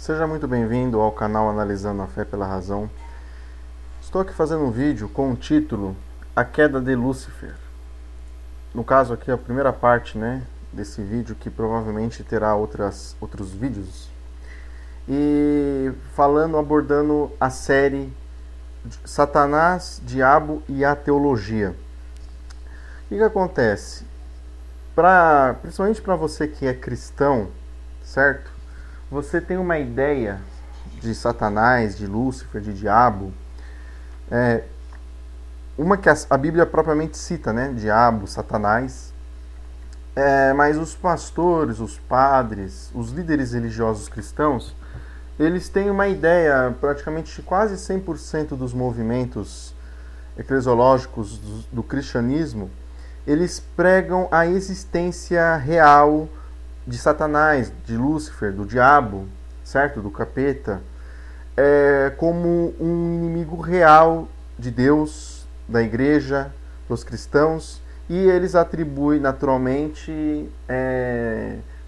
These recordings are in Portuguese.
Seja muito bem-vindo ao canal Analisando a Fé pela Razão. Estou aqui fazendo um vídeo com o título A Queda de Lúcifer. No caso aqui a primeira parte, desse vídeo, que provavelmente terá outros vídeos. E abordando a série Satanás, Diabo e a Teologia. O que acontece? Principalmente para você que é cristão, certo? Você tem uma ideia de Satanás, de Lúcifer, de Diabo, uma que a Bíblia propriamente cita, Diabo, Satanás, mas os pastores, os padres, os líderes religiosos cristãos, eles têm uma ideia, praticamente quase 100% dos movimentos eclesiológicos do cristianismo, eles pregam a existência real de Satanás, de Lúcifer, do diabo, certo? Do capeta, como um inimigo real de Deus, da igreja, dos cristãos, e eles atribuem naturalmente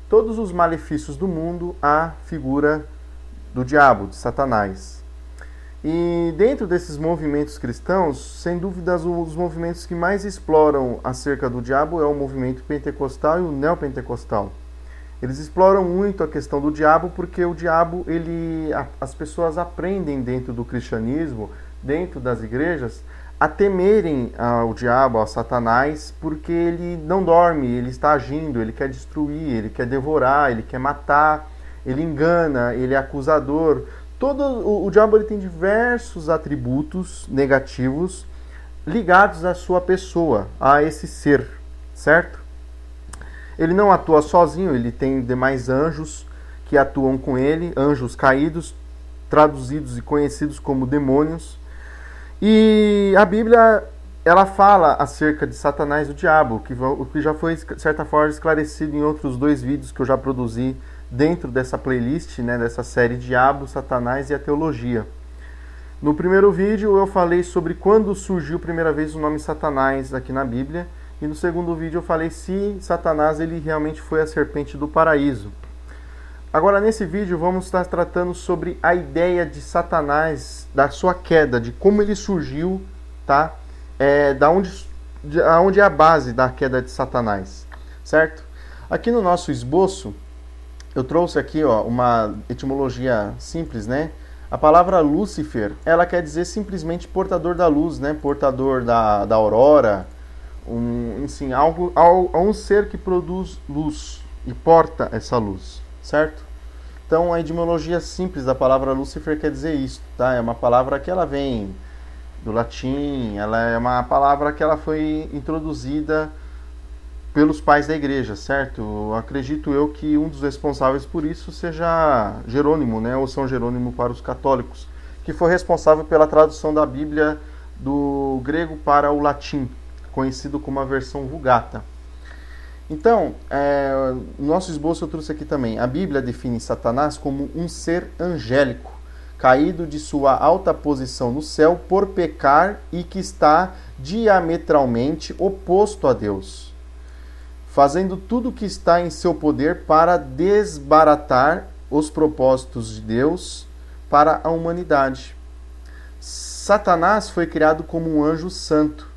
todos os malefícios do mundo à figura do diabo, de Satanás. E dentro desses movimentos cristãos, sem dúvidas, um dos movimentos que mais exploram acerca do diabo é o movimento pentecostal e o neopentecostal. Eles exploram muito a questão do diabo porque o diabo, as pessoas aprendem dentro do cristianismo, dentro das igrejas, a temerem ao diabo, ao Satanás, porque ele não dorme, ele está agindo, ele quer destruir, ele quer devorar, ele quer matar, ele engana, ele é acusador. O diabo ele tem diversos atributos negativos ligados à sua pessoa, a esse ser, certo? Ele não atua sozinho, ele tem demais anjos que atuam com ele, anjos caídos, traduzidos e conhecidos como demônios. E a Bíblia, ela fala acerca de Satanás e do diabo, o que já foi, de certa forma, esclarecido em outros 2 vídeos que eu já produzi dentro dessa playlist, dessa série Diabo, Satanás e a Teologia. No primeiro vídeo eu falei sobre quando surgiu a primeira vez o nome Satanás aqui na Bíblia, e no segundo vídeo eu falei se Satanás ele realmente foi a serpente do paraíso. Agora nesse vídeo vamos estar tratando sobre a ideia de Satanás, da sua queda, de como ele surgiu, tá? Onde é a base da queda de Satanás, certo? Aqui no nosso esboço eu trouxe aqui uma etimologia simples, A palavra Lúcifer, ela quer dizer simplesmente portador da luz, portador da aurora, um ser que produz luz e porta essa luz, certo? Então a etimologia simples da palavra Lúcifer quer dizer isso, tá? É uma palavra que ela vem do latim, ela é uma palavra que ela foi introduzida pelos pais da igreja, certo? Acredito eu que um dos responsáveis por isso seja Jerônimo, ou São Jerônimo para os católicos, que foi responsável pela tradução da Bíblia do grego para o latim, conhecido como a versão Vulgata. Então, no nosso esboço eu trouxe aqui também, a Bíblia define Satanás como um ser angélico, caído de sua alta posição no céu por pecar e que está diametralmente oposto a Deus, fazendo tudo o que está em seu poder para desbaratar os propósitos de Deus para a humanidade. Satanás foi criado como um anjo santo.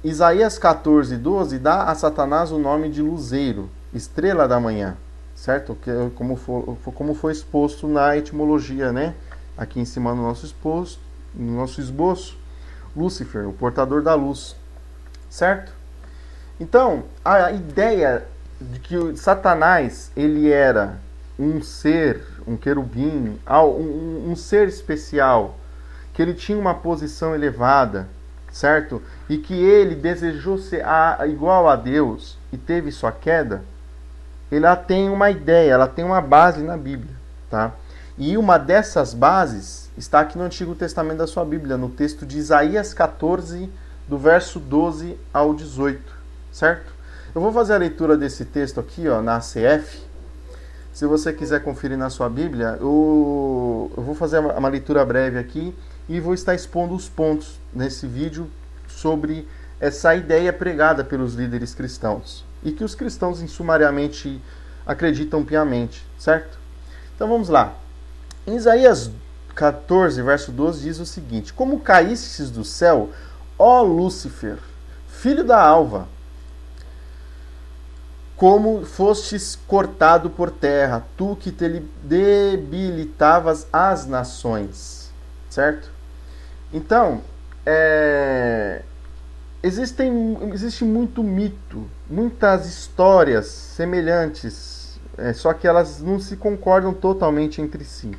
Isaías 14:12 dá a Satanás o nome de luzeiro, estrela da manhã, certo? Como foi exposto na etimologia, Aqui em cima no nosso esboço, Lúcifer, o portador da luz, certo? Então, a ideia de que Satanás ele era um ser, um querubim, um ser especial, que ele tinha uma posição elevada, certo? E que ele desejou ser igual a Deus e teve sua queda, ela tem uma ideia, ela tem uma base na Bíblia, tá? E uma dessas bases está aqui no Antigo Testamento da sua Bíblia, no texto de Isaías 14, do verso 12 ao 18. Certo? Eu vou fazer a leitura desse texto aqui, na ACF. Se você quiser conferir na sua Bíblia, eu vou fazer uma leitura breve aqui e vou estar expondo os pontos nesse vídeo sobre essa ideia pregada pelos líderes cristãos e que os cristãos, sumariamente, acreditam piamente, certo? Então vamos lá. Em Isaías 14, verso 12, diz o seguinte: Como caístes do céu, ó Lúcifer, filho da alva, como fostes cortado por terra, tu que te debilitavas as nações. Certo? Então, existe muito mito, muitas histórias semelhantes, só que elas não se concordam totalmente entre si.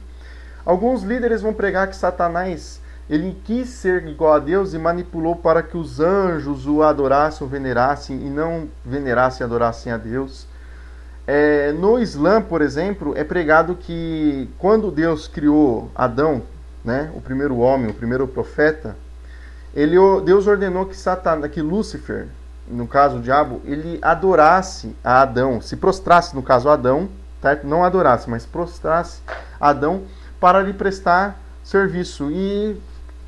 Alguns líderes vão pregar que Satanás ele quis ser igual a Deus e manipulou para que os anjos o adorassem, o venerassem e não venerassem e adorassem a Deus. No Islã, por exemplo, é pregado que quando Deus criou Adão, né, o primeiro homem, o primeiro profeta, Deus ordenou que Lúcifer, no caso o diabo, ele adorasse a Adão, se prostrasse, no caso Adão, tá? Não adorasse, mas prostrasse a Adão para lhe prestar serviço. E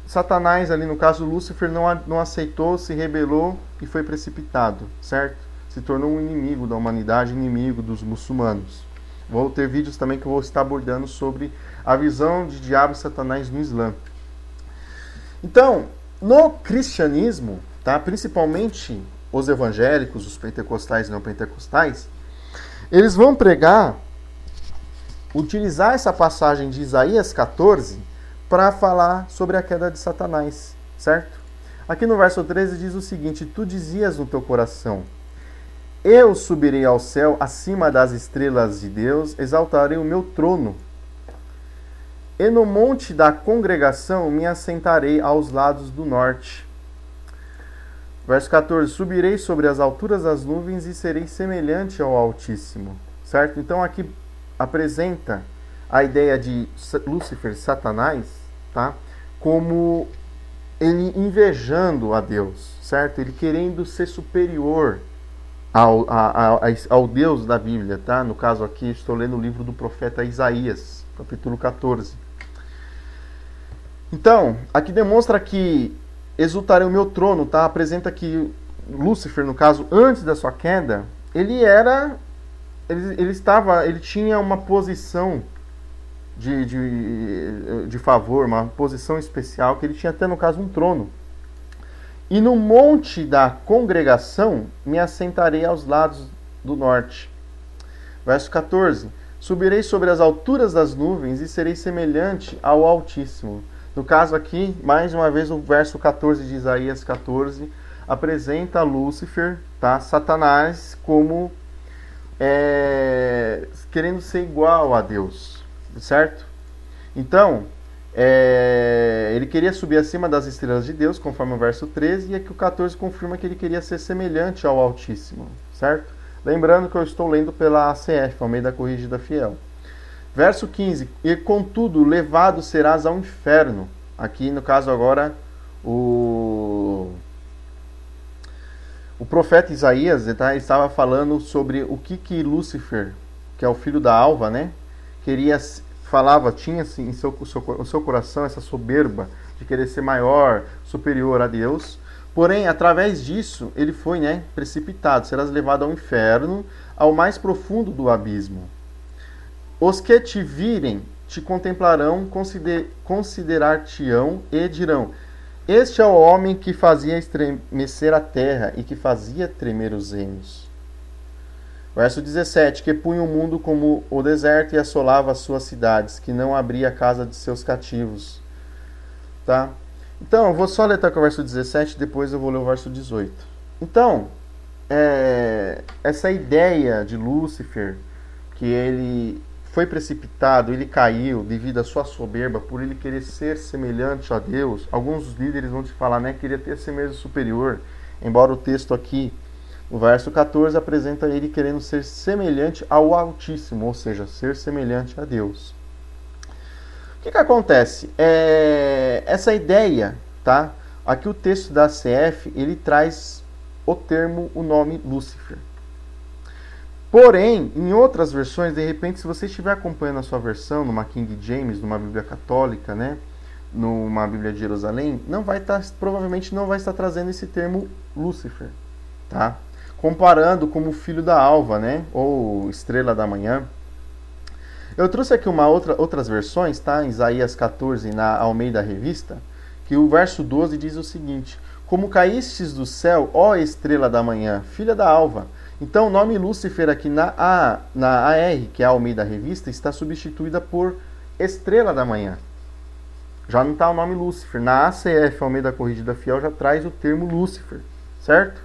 Satanás, ali no caso Lúcifer, não aceitou, se rebelou e foi precipitado, certo? Se tornou um inimigo da humanidade, inimigo dos muçulmanos. Vou ter vídeos também que eu vou estar abordando sobre a visão de diabo e Satanás no Islã. Então, no cristianismo, tá? Principalmente os evangélicos, os pentecostais e não pentecostais, eles vão utilizar essa passagem de Isaías 14 para falar sobre a queda de Satanás, certo? Aqui no verso 13 diz o seguinte: Tu dizias no teu coração: Eu subirei ao céu acima das estrelas de Deus, exaltarei o meu trono. E no monte da congregação me assentarei aos lados do norte. Verso 14: Subirei sobre as alturas das nuvens e serei semelhante ao Altíssimo. Certo? Então aqui apresenta a ideia de Lúcifer, Satanás, tá? Como ele invejando a Deus, certo? Ele querendo ser superior ao Deus da Bíblia, tá? No caso aqui, estou lendo o livro do profeta Isaías, capítulo 14. Então, aqui demonstra que exultarei o meu trono, tá? Apresenta que Lúcifer, no caso, antes da sua queda, ele tinha uma posição de favor, uma posição especial, que ele tinha até, no caso, um trono. E no monte da congregação me assentarei aos lados do norte. Verso 14: Subirei sobre as alturas das nuvens e serei semelhante ao Altíssimo. No caso aqui, mais uma vez, o verso 14 de Isaías 14 apresenta Lúcifer, tá? Satanás, como querendo ser igual a Deus, certo? Então, ele queria subir acima das estrelas de Deus, conforme o verso 13, e aqui o 14 confirma que ele queria ser semelhante ao Altíssimo, certo? Lembrando que eu estou lendo pela ACF, Almeida Corrigida Fiel. Verso 15: E contudo levado serás ao inferno. Aqui no caso agora o profeta Isaías, tá, estava falando sobre o que Lúcifer, que é o filho da alva, né, tinha assim, em seu coração essa soberba de querer ser maior, superior a Deus. Porém, através disso, ele foi, né, precipitado, serás levado ao inferno, ao mais profundo do abismo. Os que te virem te contemplarão, considerar-te-ão e dirão: Este é o homem que fazia estremecer a terra e que fazia tremer os reinos. Verso 17: Que punha o mundo como o deserto e assolava as suas cidades, que não abria a casa de seus cativos. Tá? Então, eu vou só ler até o verso 17, depois eu vou ler o verso 18. Então, essa ideia de Lúcifer, que ele foi precipitado, ele caiu devido à sua soberba, por ele querer ser semelhante a Deus. Alguns líderes vão te falar, né, que queria ter ser mesmo superior, embora o texto aqui, no verso 14, apresenta ele querendo ser semelhante ao Altíssimo, ou seja, ser semelhante a Deus. O que acontece? Essa ideia, tá? Aqui o texto da CF, ele traz o nome Lúcifer. Porém, em outras versões, de repente, se você estiver acompanhando a sua versão, numa King James, numa Bíblia Católica, né, numa Bíblia de Jerusalém, provavelmente não vai estar trazendo esse termo Lúcifer, tá? Comparando como filho da alva, né, ou estrela da manhã. Eu trouxe aqui outras versões, tá? Isaías 14 na Almeida Revista, que o verso 12 diz o seguinte: como caístes do céu, ó estrela da manhã, filha da alva. Então o nome Lúcifer aqui na AR, que é a Almeida Revista, está substituída por estrela da manhã. Já não está o nome Lúcifer. Na ACF, Almeida Corrigida Fiel, já traz o termo Lúcifer, certo?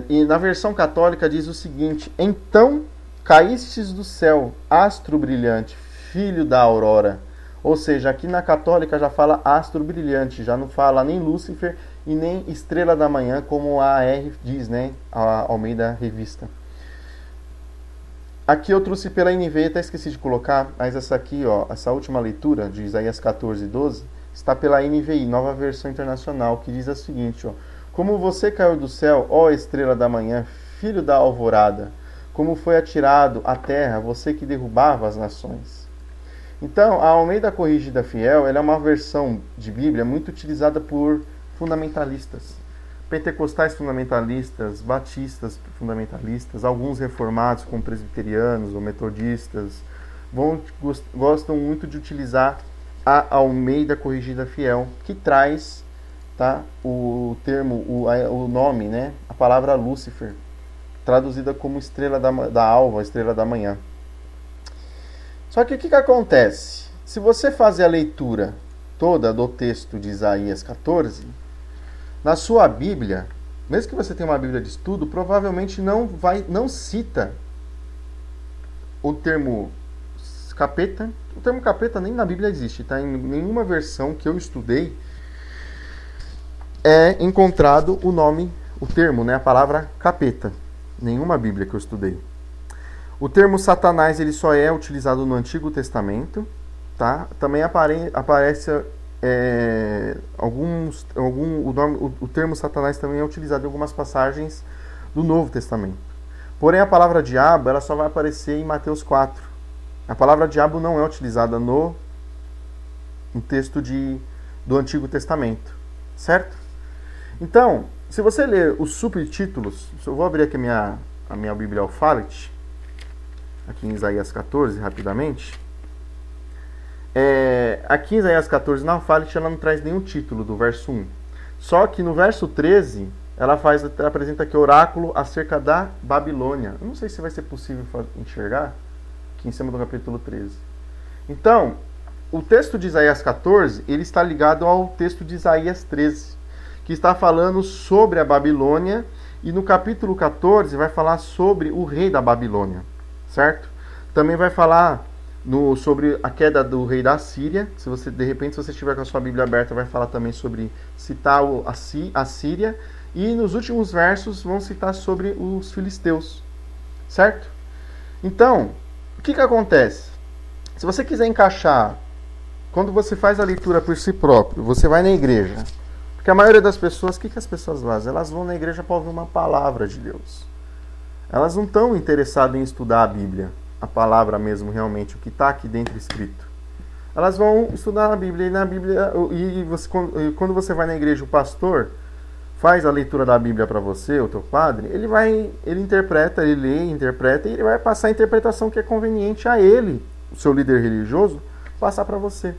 E na versão católica diz o seguinte: então caístes do céu, astro brilhante, filho da aurora. Ou seja, aqui na católica já fala astro brilhante, já não fala nem Lúcifer e nem estrela da manhã, como a AR diz, né? A Almeida Revista. Aqui eu trouxe pela NVI, até esqueci de colocar, mas essa aqui, ó, essa última leitura de Isaías 14, 12, está pela NVI, Nova Versão Internacional, que diz o seguinte, ó: como você caiu do céu, ó estrela da manhã, filho da alvorada, como foi atirado à terra, você que derrubava as nações. Então, a Almeida Corrigida Fiel, ela é uma versão de Bíblia muito utilizada por fundamentalistas. Pentecostais fundamentalistas, batistas fundamentalistas, alguns reformados como presbiterianos ou metodistas, gostam muito de utilizar a Almeida Corrigida Fiel, que traz, tá, o termo, o nome, né, a palavra Lúcifer, traduzida como estrela da alva, estrela da manhã. Só que o que acontece? Se você fazer a leitura toda do texto de Isaías 14, na sua Bíblia, mesmo que você tenha uma Bíblia de estudo, provavelmente não cita o termo capeta. O termo capeta nem na Bíblia existe, tá? Em nenhuma versão que eu estudei é encontrado o termo, né? A palavra capeta. Nenhuma Bíblia que eu estudei. O termo Satanás ele só é utilizado no Antigo Testamento, tá? Também aparece o termo Satanás também é utilizado em algumas passagens do Novo Testamento. Porém, a palavra diabo ela só vai aparecer em Mateus 4. A palavra diabo não é utilizada no texto do Antigo Testamento, certo? Então, se você ler os subtítulos, eu vou abrir aqui a minha Bíblia Alfalet, aqui em Isaías 14, rapidamente. Aqui em Isaías 14, na Alfalet, ela não traz nenhum título do verso 1. Só que no verso 13, ela apresenta aqui oráculo acerca da Babilônia. Eu não sei se vai ser possível enxergar aqui em cima do capítulo 13. Então, o texto de Isaías 14, ele está ligado ao texto de Isaías 13, que está falando sobre a Babilônia, e no capítulo 14 vai falar sobre o rei da Babilônia, certo? Também vai falar sobre a queda do rei da Síria. Se você estiver com a sua Bíblia aberta, vai falar também sobre citar a Síria. E nos últimos versos vão citar sobre os filisteus, certo? Então, o que acontece? Se você quiser encaixar, quando você faz a leitura por si próprio, você vai na igreja. Porque a maioria das pessoas, o que as pessoas fazem? Elas vão na igreja para ouvir uma palavra de Deus. Elas não estão interessadas em estudar a Bíblia, a palavra mesmo, realmente, o que está aqui dentro escrito. Elas vão estudar a Bíblia, e na Bíblia, quando você vai na igreja, o pastor faz a leitura da Bíblia para você, o teu padre, ele interpreta, ele lê, interpreta, e ele vai passar a interpretação que é conveniente a ele, o seu líder religioso, passar para você.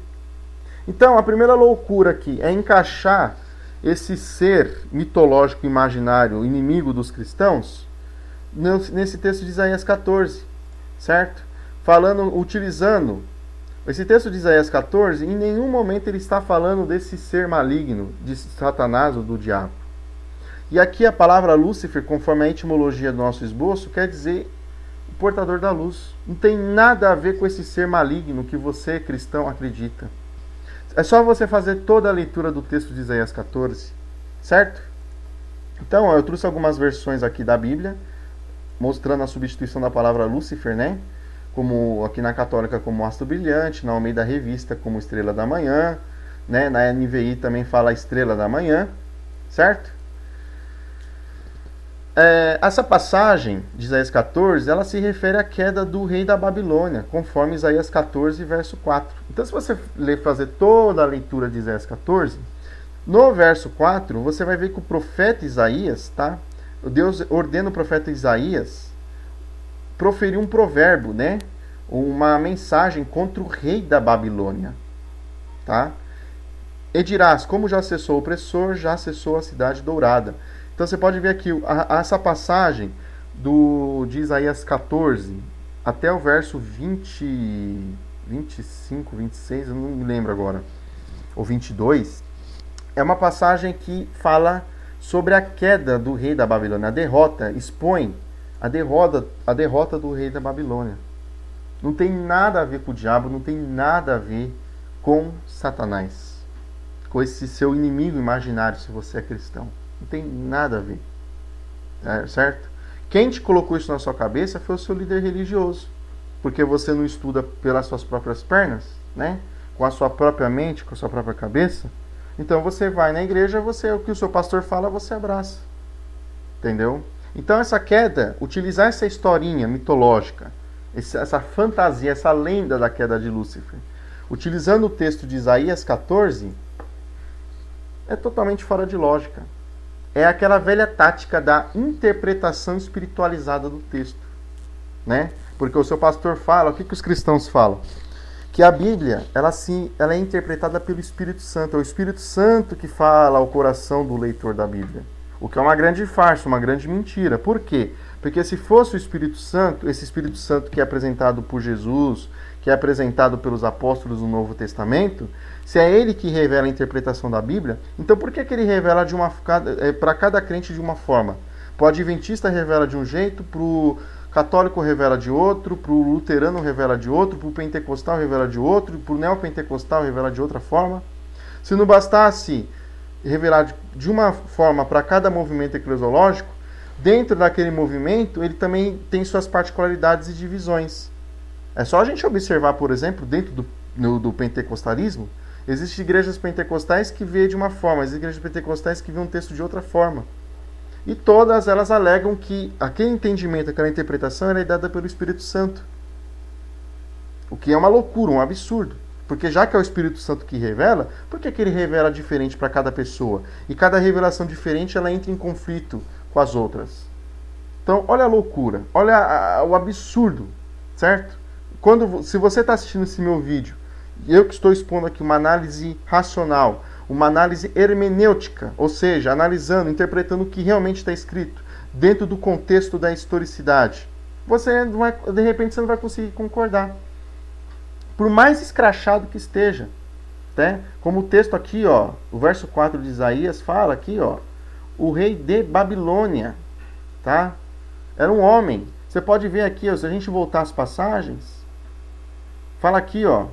Então, a primeira loucura aqui é encaixar esse ser mitológico imaginário, inimigo dos cristãos, nesse texto de Isaías 14, certo? Utilizando esse texto de Isaías 14, em nenhum momento ele está falando desse ser maligno, de Satanás ou do diabo. E aqui a palavra Lúcifer, conforme a etimologia do nosso esboço, quer dizer o portador da luz. Não tem nada a ver com esse ser maligno que você, cristão, acredita. É só você fazer toda a leitura do texto de Isaías 14, certo? Então, eu trouxe algumas versões aqui da Bíblia, mostrando a substituição da palavra Lúcifer, né? Como aqui na Católica como astro brilhante, na Almeida Revista como estrela da manhã, né? Na NVI também fala estrela da manhã, certo? Essa passagem de Isaías 14, ela se refere à queda do rei da Babilônia, conforme Isaías 14, verso 4. Então, se você fazer toda a leitura de Isaías 14, no verso 4, você vai ver que o profeta Isaías, tá? Deus ordena o profeta Isaías proferir um provérbio, né? uma mensagem contra o rei da Babilônia, tá? E dirás, como já cessou o opressor, já cessou a cidade dourada. Então você pode ver aqui essa passagem de Isaías 14 até o verso 25, 26, eu não me lembro agora, ou 22, é uma passagem que fala sobre a queda do rei da Babilônia, a derrota, expõe a derrota do rei da Babilônia. Não tem nada a ver com o diabo, não tem nada a ver com Satanás, com esse seu inimigo imaginário, se você é cristão. Não tem nada a ver, certo? Quem te colocou isso na sua cabeça foi o seu líder religioso, porque você não estuda pelas suas próprias pernas, né? Com a sua própria mente, com a sua própria cabeça. Então você vai na igreja, o que o seu pastor fala, você abraça. Entendeu? Então essa queda, utilizar essa historinha mitológica, essa fantasia, essa lenda da queda de Lúcifer, utilizando o texto de Isaías 14, é totalmente fora de lógica. É aquela velha tática da interpretação espiritualizada do texto, né? Porque o seu pastor fala, o que os cristãos falam? Que a Bíblia, ela é interpretada pelo Espírito Santo. É o Espírito Santo que fala ao coração do leitor da Bíblia. O que é uma grande farsa, uma grande mentira. Por quê? Porque se fosse o Espírito Santo, esse Espírito Santo que é apresentado por Jesus, que é apresentado pelos apóstolos do Novo Testamento, se é ele que revela a interpretação da Bíblia, então por que ele revela para cada crente de uma forma? Para o adventista revela de um jeito, para o católico revela de outro, para o luterano revela de outro, para o pentecostal revela de outro, para o neopentecostal revela de outra forma. Se não bastasse revelar de uma forma para cada movimento eclesiológico, dentro daquele movimento ele também tem suas particularidades e divisões. É só a gente observar, por exemplo, dentro do pentecostalismo, existem igrejas pentecostais que vê de uma forma, existem igrejas pentecostais que vê um texto de outra forma. E todas elas alegam que aquele entendimento, aquela interpretação, ela é dada pelo Espírito Santo. O que é uma loucura, um absurdo. Porque já que é o Espírito Santo que revela, por que ele revela diferente para cada pessoa? E cada revelação diferente, ela entra em conflito com as outras. Então, olha a loucura, olha o absurdo, certo? Se você está assistindo esse meu vídeo, eu que estou expondo aqui uma análise racional, uma análise hermenêutica, ou seja, analisando, interpretando o que realmente está escrito, dentro do contexto da historicidade, de repente você não vai conseguir concordar. Por mais escrachado que esteja, né? Como o texto aqui, ó, o verso 4 de Isaías fala aqui, ó, o rei de Babilônia, tá? Era um homem. Você pode ver aqui, ó, se a gente voltar às passagens, fala aqui, ó,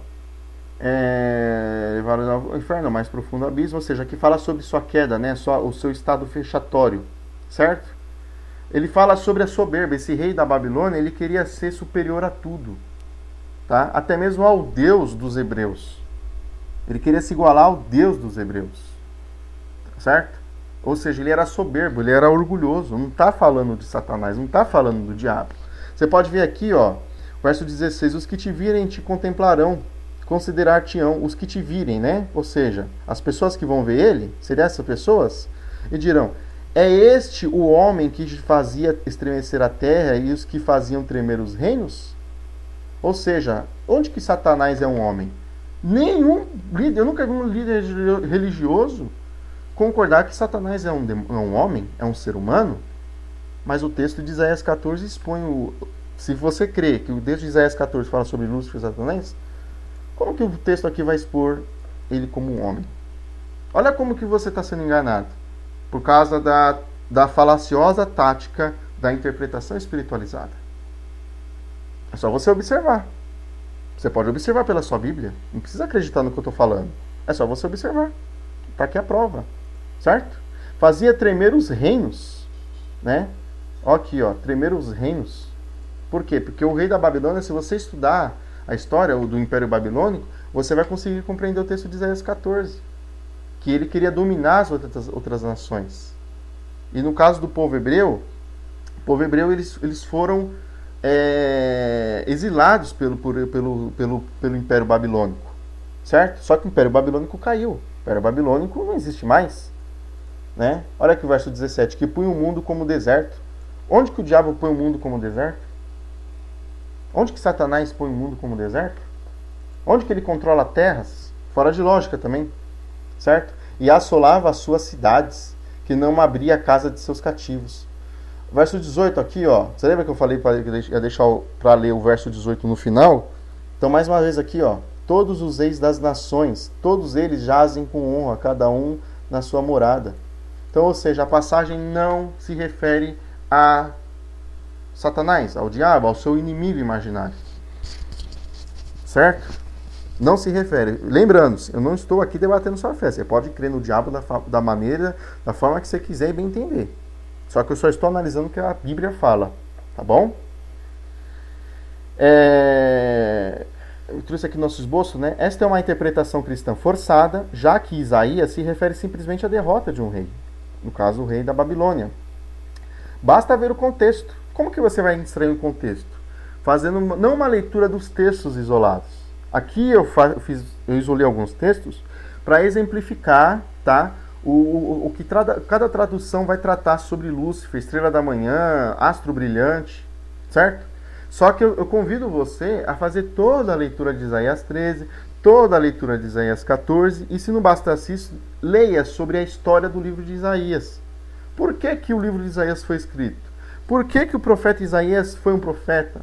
levar ao inferno, mais profundo abismo, ou seja, aqui fala sobre sua queda, né? O seu estado fechatório, certo? Ele fala sobre a soberba. Esse rei da Babilônia, ele queria ser superior a tudo, tá? Até mesmo ao Deus dos hebreus. Ele queria se igualar ao Deus dos hebreus, certo? Ou seja, ele era soberbo, ele era orgulhoso. Não está falando de Satanás, não está falando do diabo. Você pode ver aqui, ó, verso 16: os que te virem te contemplarão, considerar-te-ão os que te virem, né? Ou seja, as pessoas que vão ver ele, seriam essas pessoas, e dirão: é este o homem que fazia estremecer a terra e os que faziam tremer os reinos? Ou seja, onde que Satanás é um homem? Nenhum líder, eu nunca vi um líder religioso concordar que Satanás é um homem, é um ser humano. Mas o texto de Isaías 14 expõe se você crê que o texto de Isaías 14 fala sobre Lúcifer e Satanás, como que o texto aqui vai expor ele como um homem? Olha como que você está sendo enganado. Por causa da falaciosa tática da interpretação espiritualizada. É só você observar. Você pode observar pela sua Bíblia. Não precisa acreditar no que eu estou falando. É só você observar. Está aqui a prova. Certo? Fazia tremer os reinos. Né? Ó aqui, ó. Tremer os reinos. Por quê? Porque o rei da Babilônia, se você estudar a história do Império Babilônico, você vai conseguir compreender o texto de Isaías 14. Que ele queria dominar as outras nações. E no caso do povo hebreu, eles foram exilados pelo Império Babilônico. Certo? Só que o Império Babilônico caiu. O Império Babilônico não existe mais. Né? Olha aqui o verso 17. Que põe o mundo como deserto. Onde que o diabo põe o mundo como deserto? Onde que Satanás põe o mundo como deserto? Onde que ele controla terras? Fora de lógica também, certo? E assolava as suas cidades, que não abria a casa de seus cativos. Verso 18 aqui, ó. Você lembra que eu falei para deixar para ler o verso 18 no final? Então, mais uma vez aqui, ó. Todos os reis das nações, todos eles jazem com honra, cada um na sua morada. Então, ou seja, a passagem não se refere a Satanás, ao diabo, ao seu inimigo imaginário. Certo? Não se refere. Lembrando-se, eu não estou aqui debatendo sua fé. Você pode crer no diabo da maneira, da forma que você quiser e bem entender. Só que eu só estou analisando o que a Bíblia fala. Tá bom? Eu trouxe aqui nosso esboço, né? Esta é uma interpretação cristã forçada, já que Isaías se refere simplesmente à derrota de um rei. No caso, o rei da Babilônia. Basta ver o contexto. Como que você vai extrair um contexto? Fazendo não uma leitura dos textos isolados. Aqui eu isolei alguns textos para exemplificar, tá? O que cada tradução vai tratar sobre Lúcifer, estrela da manhã, astro brilhante, certo? Só que eu convido você a fazer toda a leitura de Isaías 13, toda a leitura de Isaías 14, e se não bastasse isso, leia sobre a história do livro de Isaías. Por que que o livro de Isaías foi escrito? Por que que o profeta Isaías foi um profeta?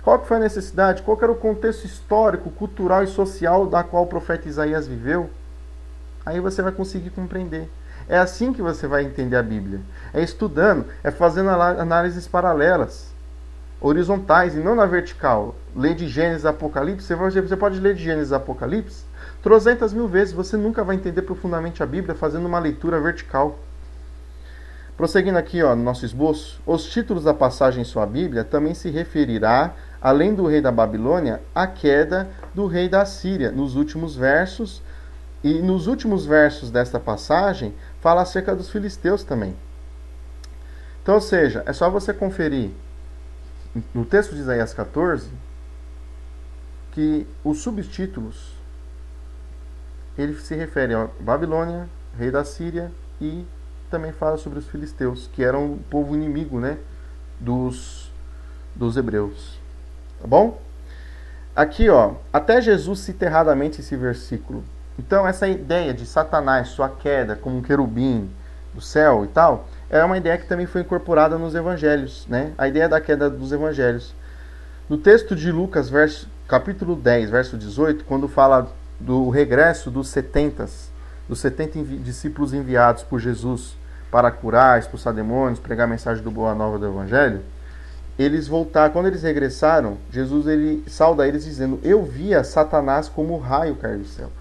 Qual que foi a necessidade? Qual que era o contexto histórico, cultural e social da qual o profeta Isaías viveu? Aí você vai conseguir compreender. É assim que você vai entender a Bíblia. É estudando, é fazendo análises paralelas, horizontais e não na vertical. Lê de Gênesis a Apocalipse, você pode ler de Gênesis a Apocalipse 300.000 vezes, você nunca vai entender profundamente a Bíblia fazendo uma leitura vertical. Prosseguindo aqui, ó, no nosso esboço, os títulos da passagem em sua Bíblia também se referirá, além do rei da Babilônia, à queda do rei da Assíria, nos últimos versos. E nos últimos versos desta passagem, fala acerca dos filisteus também. Então, ou seja, é só você conferir no texto de Isaías 14 que os subtítulos ele se refere a Babilônia, rei da Síria, e também fala sobre os filisteus, que eram o povo inimigo, né, dos hebreus. Tá bom? Aqui, ó, até Jesus cita erradamente esse versículo. Então, essa ideia de Satanás, sua queda como um querubim do céu e tal, é uma ideia que também foi incorporada nos evangelhos, né? A ideia da queda dos evangelhos. No texto de Lucas, capítulo 10, verso 18, quando fala do regresso dos 70 discípulos enviados por Jesus para curar, expulsar demônios, pregar a mensagem do Boa Nova do Evangelho, eles voltaram, quando eles regressaram, Jesus ele sauda eles dizendo: eu via Satanás como raio cair do céu.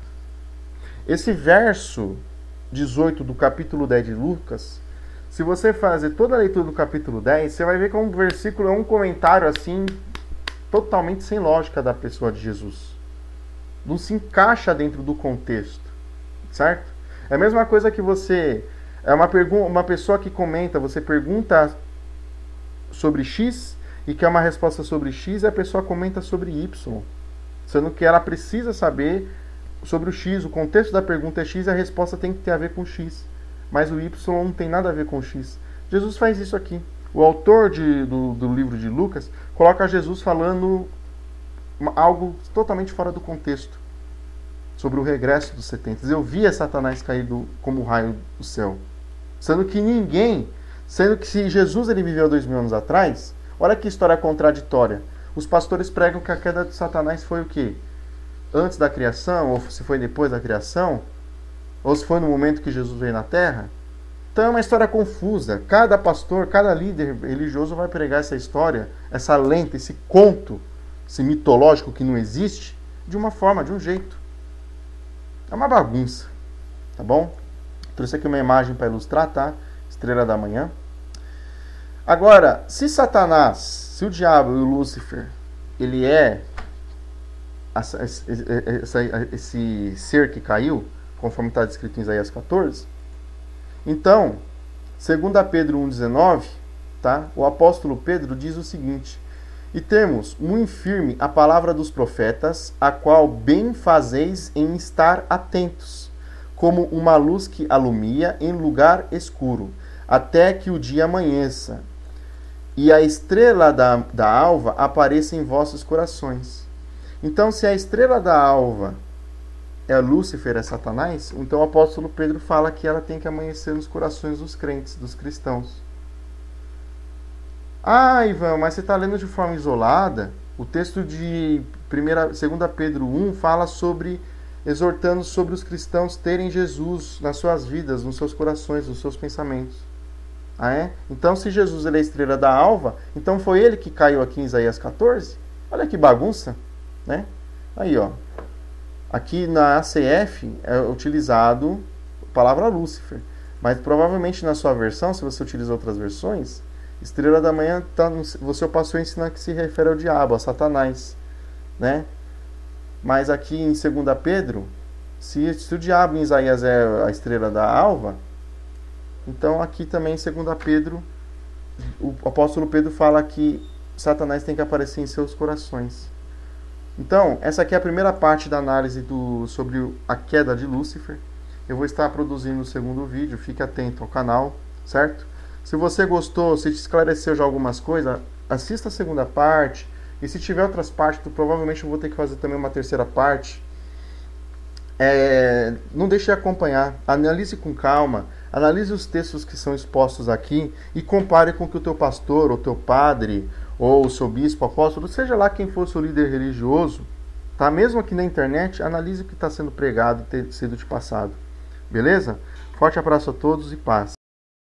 Esse verso 18 do capítulo 10 de Lucas, se você fazer toda a leitura do capítulo 10, você vai ver que é um versículo, é um comentário assim, totalmente sem lógica da pessoa de Jesus. Não se encaixa dentro do contexto, certo? É a mesma coisa que você... É uma pessoa que comenta, você pergunta sobre X e quer uma resposta sobre X e a pessoa comenta sobre Y. Sendo que ela precisa saber sobre o X, o contexto da pergunta é X e a resposta tem que ter a ver com X. Mas o Y não tem nada a ver com X. Jesus faz isso aqui. O autor do livro de Lucas coloca Jesus falando algo totalmente fora do contexto. Sobre o regresso dos 70. Eu via Satanás cair como raio do céu. Sendo que se Jesus ele viveu 2000 anos atrás, olha que história contraditória. Os pastores pregam que a queda de Satanás foi o quê? Antes da criação, ou se foi depois da criação, ou se foi no momento que Jesus veio na Terra. Então é uma história confusa. Cada pastor, cada líder religioso vai pregar essa história, essa lenda, esse conto, esse mitológico que não existe, de uma forma, de um jeito. É uma bagunça, tá bom? Trouxe aqui uma imagem para ilustrar, tá? Estrela da manhã. Agora, se Satanás, se o diabo e o Lúcifer, ele é esse ser que caiu, conforme está descrito em Isaías 14, então, segundo Pedro 1,19, tá? O apóstolo Pedro diz o seguinte: e temos muito firme a palavra dos profetas, a qual bem fazeis em estar atentos, como uma luz que alumia em lugar escuro, até que o dia amanheça. e a estrela da alva apareça em vossos corações. Então, se a estrela da alva é Lúcifer, é Satanás, então o apóstolo Pedro fala que ela tem que amanhecer nos corações dos crentes, dos cristãos. Ah, Ivan, mas você está lendo de forma isolada. O texto de 2 Pedro 1 fala sobre, exortando sobre os cristãos terem Jesus nas suas vidas, nos seus corações, nos seus pensamentos. Ah, é? Então, se Jesus ele é a estrela da alva, então foi ele que caiu aqui em Isaías 14? Olha que bagunça, né? Aí, ó. Aqui na ACF é utilizado a palavra Lúcifer. Mas provavelmente na sua versão, se você utiliza outras versões, estrela da manhã, você passou a ensinar que se refere ao diabo, a Satanás, né? Mas aqui em 2 Pedro, se o diabo em Isaías é a estrela da alva, então aqui também em 2 Pedro, o apóstolo Pedro fala que Satanás tem que aparecer em seus corações. Então, essa aqui é a primeira parte da análise sobre a queda de Lúcifer. Eu vou estar produzindo o segundo vídeo, fique atento ao canal, certo? Se você gostou, se te esclareceu já algumas coisas, assista a segunda parte. E se tiver outras partes, provavelmente eu vou ter que fazer também uma terceira parte. Não deixe de acompanhar, analise com calma, analise os textos que são expostos aqui e compare com o que o teu pastor, ou teu padre, ou o seu bispo, apóstolo, seja lá quem for o seu líder religioso, tá? Mesmo aqui na internet, analise o que está sendo pregado e ter sido te passado. Beleza? Forte abraço a todos e paz.